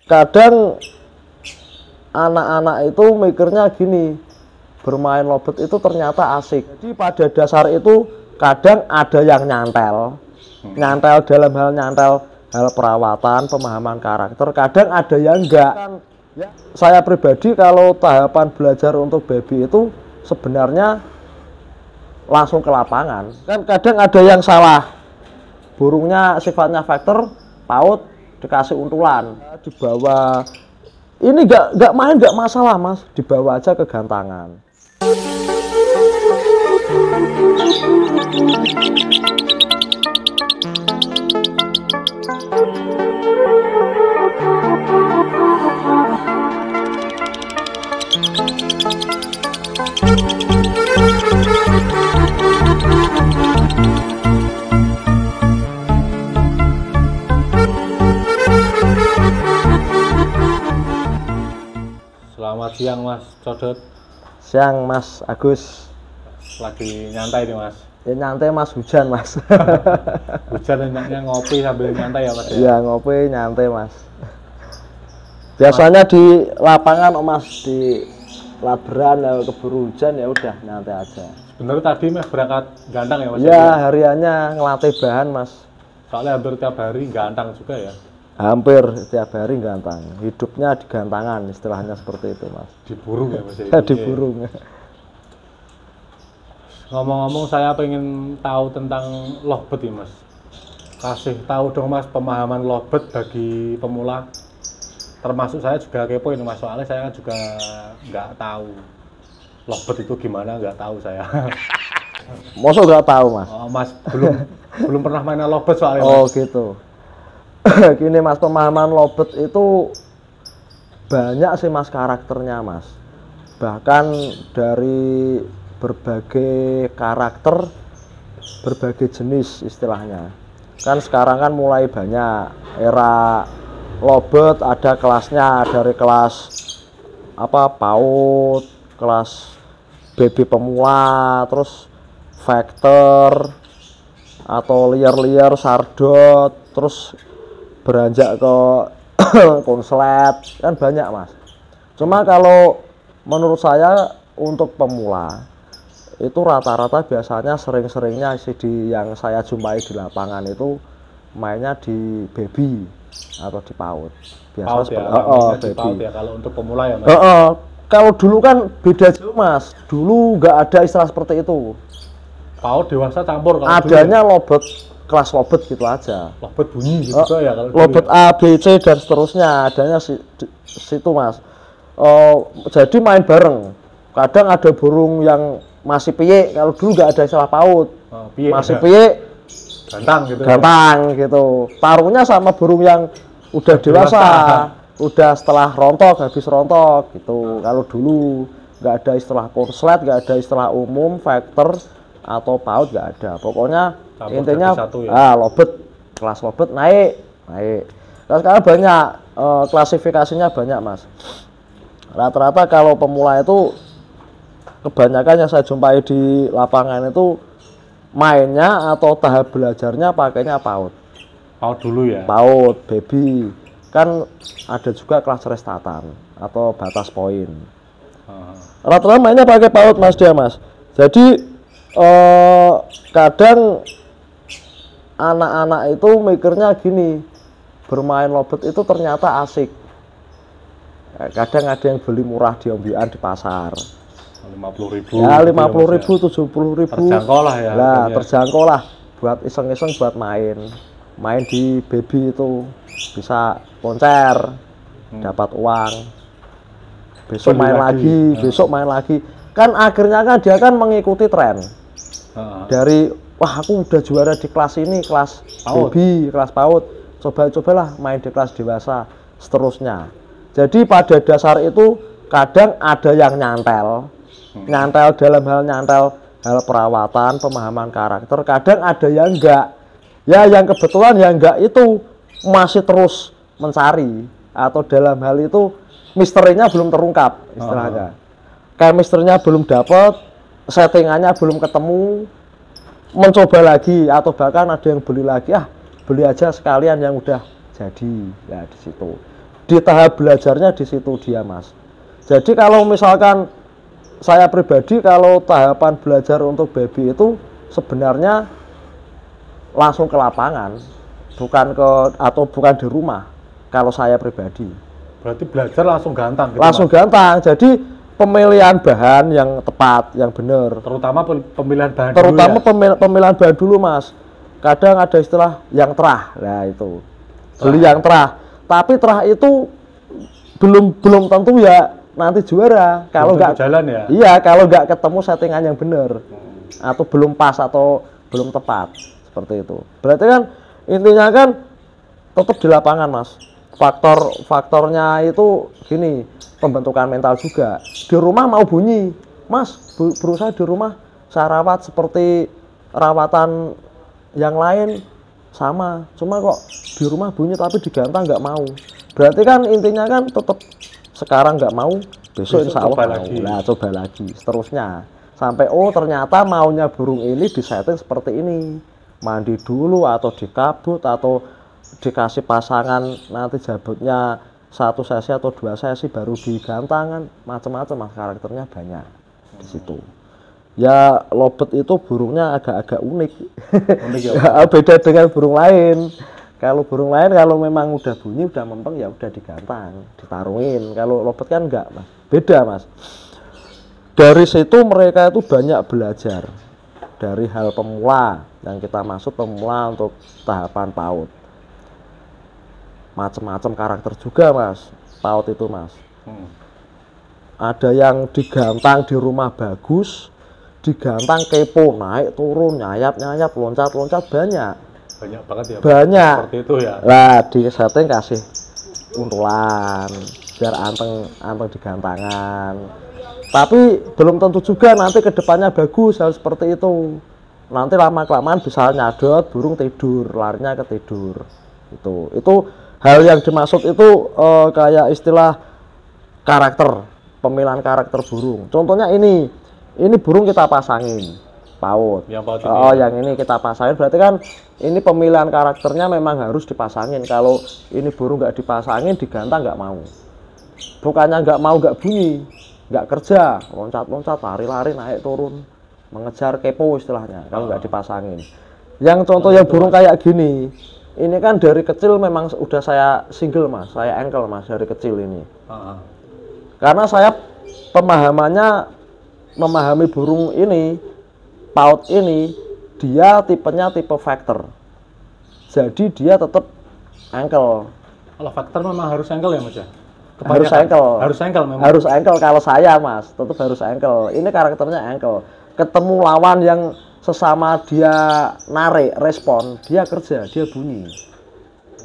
kadang anak-anak itu mikirnya gini, bermain lobet itu ternyata asik. Jadi pada dasar itu kadang ada yang nyantel dalam hal hal perawatan, pemahaman karakter, kadang ada yang enggak. Saya pribadi kalau tahapan belajar untuk baby itu sebenarnya langsung ke lapangan. Kan kadang ada yang salah, burungnya sifatnya faktor PAUD dikasih untulan, dibawa ini nggak main nggak masalah mas, dibawa aja ke gantangan. Selamat siang Mas Codot. Siang Mas Agus. Lagi nyantai nih Mas? Ya nyantai Mas, hujan Mas. Hujan enaknya ngopi sambil nyantai ya Mas? Iya ngopi nyantai Mas. Biasanya di lapangan Mas, di laberan ya keburu hujan ya udah nyantai aja. Sebenarnya tadi Mas berangkat gantang ya Mas? Iya hariannya ngelatih bahan Mas. Soalnya hampir tiap hari gantang juga ya? Hampir tiap hari gantang, hidupnya di gantangan istilahnya seperti itu Mas. Di burung ya Mas? Ya, di burung. Ngomong-ngomong saya pengen tahu tentang lovebird ya Mas. Kasih tahu dong Mas pemahaman lovebird bagi pemula. Termasuk saya juga kepo ini Mas, soalnya saya juga nggak tahu lovebird itu gimana, nggak tahu saya. Masa nggak tahu Mas? Oh Mas belum pernah main lovebird soalnya Mas. Oh gitu. Gini Mas, pemahaman lovebird itu banyak sih Mas karakternya Mas. Bahkan dari berbagai karakter, berbagai jenis istilahnya. Kan sekarang kan mulai banyak era lovebird, ada kelasnya dari kelas apa PAUD, kelas baby pemula, terus factor atau liar-liar sardot, terus beranjak ke konslet, kan banyak Mas. Cuma kalau menurut saya untuk pemula itu rata-rata biasanya sering-seringnya sih yang saya jumpai di lapangan itu mainnya di baby atau di PAUD. Biasa PAUD seperti ya, baby. PAUD ya kalau untuk pemula ya Mas. Kalau dulu kan beda jauh Mas. Dulu nggak ada istilah seperti itu. PAUD dewasa campur kalau adanya lovebird, kelas lovebird gitu aja. Lovebird bunyi gitu ya kalau lovebird A, B, C dan seterusnya adanya situ Mas. Jadi main bareng. Kadang ada burung yang masih piye, kalau dulu nggak ada istilah PAUD. Masih piye, gantang gitu. Tarungnya sama burung yang udah dewasa, udah setelah rontok, habis rontok gitu. Kalau dulu nggak ada istilah konslet, nggak ada istilah umum, factor atau PAUD, nggak ada. Pokoknya campur intinya ya? Lovebird, kelas lovebird naik. Nah, sekarang banyak klasifikasinya banyak Mas. Rata-rata kalau pemula itu kebanyakan yang saya jumpai di lapangan itu mainnya atau tahap belajarnya pakainya PAUD. PAUD dulu ya? PAUD, baby. Kan ada juga kelas restatan atau batas poin. Rata-rata mainnya pakai PAUD Mas dia Mas. Jadi kadang anak-anak itu mikirnya gini, bermain lovebird itu ternyata asik. Kadang ada yang beli murah di ombian di pasar. 50.000 ya 50.000, 70.000 terjangkau lah ya. Nah terjangkau lah buat iseng-iseng buat main di baby itu bisa konser, dapat uang, besok main lagi, besok main lagi. Kan akhirnya kan dia kan mengikuti tren dari wah aku udah juara di kelas ini, kelas baby, kelas PAUD, cobalah main di kelas dewasa seterusnya. Jadi pada dasar itu kadang ada yang nyantel dalam hal hal perawatan, pemahaman karakter, kadang ada yang enggak. Ya yang kebetulan yang enggak itu masih terus mencari atau dalam hal itu misterinya belum terungkap istilahnya. Chemistry-nya belum dapat, settingannya belum ketemu, mencoba lagi atau bahkan ada yang beli lagi, beli aja sekalian yang udah jadi. Ya di situ. di tahap belajarnya di situ dia, Mas. Jadi kalau misalkan saya pribadi, kalau tahapan belajar untuk baby itu sebenarnya langsung ke lapangan, bukan di rumah. Kalau saya pribadi. Berarti belajar langsung gantang gitu, Langsung Mas? gampang. Jadi pemilihan bahan yang tepat, yang benar. Terutama pemilihan bahan Terutama dulu ya? pemilihan bahan dulu, Mas. Kadang ada istilah yang terah. Nah, itu. Beli yang terah. Tapi terah itu belum tentu ya nanti juara. Kalau nggak jalan ya? Iya, kalau nggak ketemu settingan yang benar. Atau belum pas atau belum tepat. Seperti itu. Berarti kan intinya kan tetap di lapangan, Mas. Faktornya itu gini, pembentukan mental juga. Di rumah mau bunyi, Mas, berusaha di rumah saya rawat seperti rawatan yang lain sama, cuma kok di rumah bunyi tapi digantang nggak mau. Berarti kan intinya kan tetap sekarang nggak mau, besok insya Allah coba mau. lagi. Nah, coba lagi, seterusnya sampai ternyata maunya burung ini disetting seperti ini, mandi dulu atau dikabut atau dikasih pasangan, nanti jabutnya 1 sesi atau 2 sesi baru digantangan, macam-macam, Mas. Karakternya banyak di situ. Ya lobet itu burungnya agak-agak unik. Unik ya? Ya, beda dengan burung lain. Kalau burung lain kalau memang udah bunyi udah mempeng ya udah digantang, ditarungin. Kalau lobet kan enggak, Mas. Beda, Mas. Dari situ mereka itu banyak belajar dari hal pemula yang kita maksud pemula untuk tahapan PAUD. Macam-macam karakter juga, Mas. PAUD itu, Mas. Ada yang digantang di rumah bagus, digantang kepo, naik turun, nyayap, loncat, banyak. Banyak banget ya? Banyak. Seperti itu ya? Lah, di setting kasih untulan, biar anteng digantangan. Tapi belum tentu juga nanti kedepannya bagus, harus seperti itu. Nanti lama-kelamaan bisa nyadot, burung tidur, larinya ke tidur. Itu hal yang dimaksud itu kayak istilah karakter, pemilihan karakter burung. Contohnya ini burung kita pasangin PAUD. Yang PAUD ini. Yang ini kita pasangin berarti kan ini pemilihan karakternya memang harus dipasangin. Kalau ini burung nggak dipasangin, digantang nggak mau. Bukannya nggak mau, nggak bunyi, nggak kerja, loncat-loncat, lari-lari, naik turun, mengejar kepo istilahnya. Kalau nggak dipasangin. Yang contoh yang burung kayak gini, ini kan dari kecil memang udah saya single, Mas, saya engkel, Mas, dari kecil ini. Karena saya memahami burung ini, PAUD ini, dia tipenya tipe factor. Jadi dia tetap engkel. Kalau factor memang harus engkel ya, Mas ya? Harus engkel. Harus engkel memang. Harus engkel kalau saya, Mas, tetap harus engkel. Ini karakternya engkel. Ketemu lawan yang sesama dia narik respon, dia kerja, dia bunyi.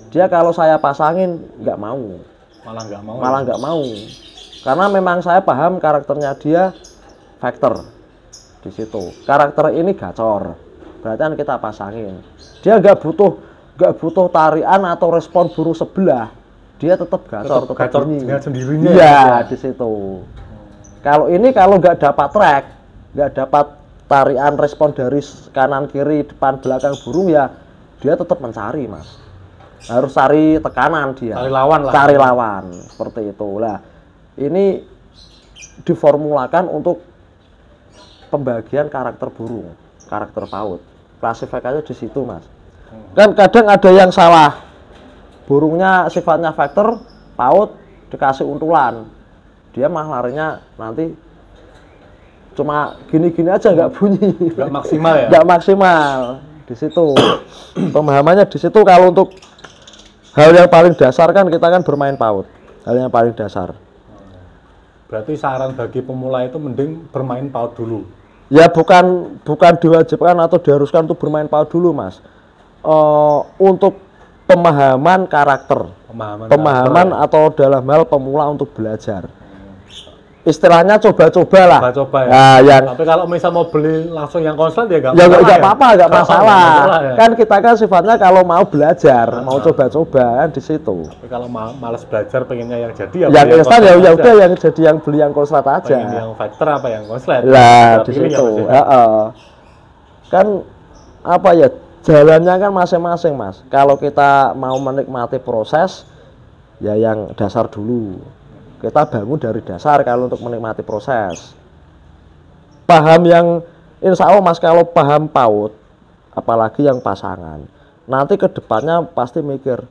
Dia kalau saya pasangin nggak mau. Malah nggak mau. Karena memang saya paham karakternya dia factor di situ. Karakter ini gacor. Berarti kan kita pasangin. Dia nggak butuh tarian atau respon burung sebelah. Dia tetap gacor, tetap bunyi. Dengan sendirinya. Iya, di situ. Kalau ini kalau nggak dapat track, nggak dapat tarian respon dari kanan kiri depan belakang burung, ya dia tetap mencari, Mas. Harus cari tekanan dia. Cari lawan lah. Cari lawan seperti itu. Lah, ini diformulakan untuk pembagian karakter burung, karakter PAUD. Klasifikasinya di situ, Mas. Kan kadang ada yang salah. Burungnya sifatnya factor, PAUD dikasih untulan. Dia mah larinya nanti cuma gini-gini aja, nggak bunyi. Nggak maksimal ya? Nggak maksimal. Di situ. Pemahamannya di situ. Kalau untuk hal yang paling dasar kan kita kan bermain PAUD. Hal yang paling dasar. Berarti saran bagi pemula itu mending bermain PAUD dulu. Ya bukan diwajibkan atau diharuskan untuk bermain PAUD dulu, Mas. Untuk pemahaman karakter. Pemahaman atau dalam hal pemula untuk belajar. Istilahnya coba-coba lah. Coba-coba ya. Nah, tapi kalau misal mau beli langsung yang konslet ya nggak apa-apa, nggak masalah. Ya. Kan kita kan sifatnya kalau mau belajar, mau coba-coba kan di situ. Tapi kalau malas belajar pengennya yang jadi ya. Yang instan ya udah yang jadi yang beli yang konslet aja. Pengen yang factor apa yang konslet. Lah di situ. Kan apa ya, jalannya kan masing-masing, Mas. Kalau kita mau menikmati proses, ya yang dasar dulu. Kita bangun dari dasar kalau untuk menikmati proses. Paham yang insya Allah Mas, kalau paham PAUD, apalagi yang pasangan, nanti kedepannya pasti mikir,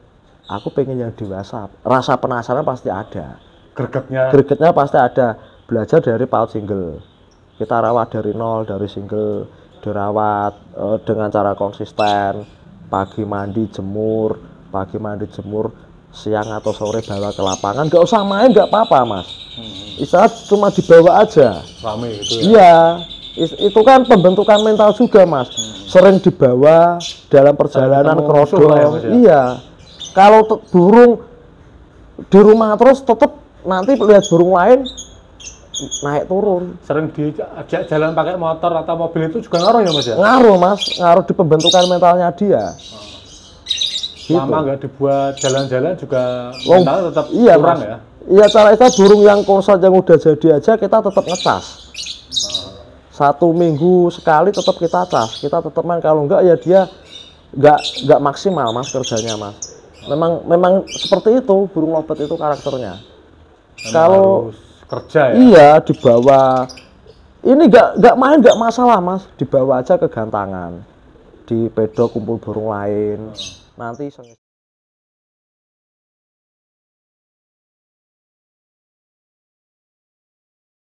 aku pengen yang dewasa. Rasa penasaran pasti ada. Gregetnya pasti ada. Belajar dari PAUD single. Kita rawat dari nol, dari single, dirawat dengan cara konsisten. Pagi mandi jemur, siang atau sore bawa ke lapangan. Nggak usah main, nggak apa-apa Mas. Istirahat cuma dibawa aja. Rame gitu ya? Iya, itu kan pembentukan mental juga Mas. Sering dibawa dalam perjalanan kerodong. Ya, Mas, ya? Iya. Kalau burung di rumah terus tetap nanti lihat burung lain naik turun. Sering diajak jalan pakai motor atau mobil itu juga ngaruh ya Mas ya? Ngaruh Mas, ngaruh di pembentukan mentalnya dia. Lama nggak dibuat jalan-jalan juga Oh, mental tetap iya, kurang Mas. ya? Iya, cara itu burung yang korsat yang udah jadi aja kita tetap ngecas. 1 minggu sekali tetap kita cas. Kita tetap main, kalau enggak ya dia nggak maksimal Mas kerjanya Mas. Memang seperti itu burung lobet itu karakternya. Kalau kerja ya? Iya, dibawa. Ini nggak main nggak masalah Mas, dibawa aja ke gantangan. Di pedok kumpul burung lain. Nanti